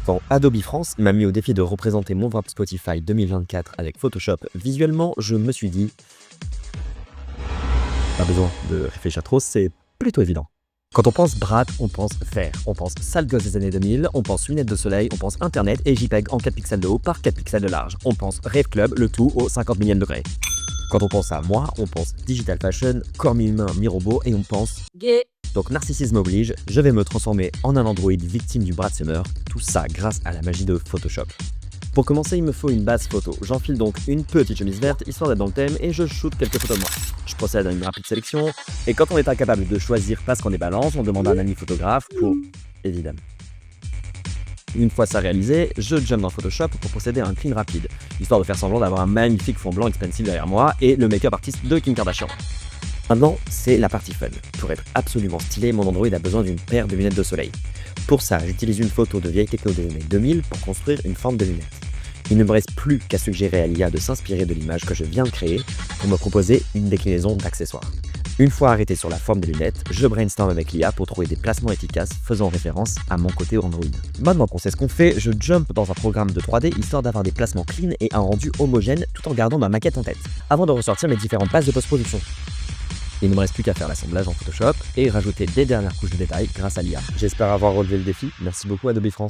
Quand Adobe France m'a mis au défi de représenter mon wrap Spotify 2024 avec Photoshop visuellement, je me suis dit pas besoin de réfléchir trop, c'est plutôt évident. Quand on pense Brat, on pense vert, on pense sale gosse des années 2000, on pense lunettes de soleil, on pense internet et JPEG en 4 pixels de haut par 4 pixels de large. On pense Rave Club, le tout au 50 millième degré. Quand on pense à moi, on pense digital fashion, corps mi-humain, mi-robot et on pense gay. Donc narcissisme oblige, je vais me transformer en un androïde victime du Brat Summer, tout ça grâce à la magie de Photoshop. Pour commencer, il me faut une base photo. J'enfile donc une petite chemise verte histoire d'être dans le thème et je shoot quelques photos de moi. Je procède à une rapide sélection et quand on est incapable de choisir parce qu'on est balance, on demande à un ami photographe pour évidemment. Une fois ça réalisé, je jump dans Photoshop pour procéder à un clean rapide, histoire de faire semblant d'avoir un magnifique fond blanc expensive derrière moi et le make-up artiste de Kim Kardashian. Maintenant, c'est la partie fun. Pour être absolument stylé, mon Android a besoin d'une paire de lunettes de soleil. Pour ça, j'utilise une photo de vieille techno des années 2000 pour construire une forme de lunettes. Il ne me reste plus qu'à suggérer à l'IA de s'inspirer de l'image que je viens de créer pour me proposer une déclinaison d'accessoires. Une fois arrêté sur la forme des lunettes, je brainstorm avec l'IA pour trouver des placements efficaces faisant référence à mon côté Android. Maintenant qu'on sait ce qu'on fait, je jump dans un programme de 3D histoire d'avoir des placements clean et un rendu homogène tout en gardant ma maquette en tête, avant de ressortir mes différentes passes de post-production. Il ne me reste plus qu'à faire l'assemblage en Photoshop et rajouter des dernières couches de détails grâce à l'IA. J'espère avoir relevé le défi. Merci beaucoup Adobe France.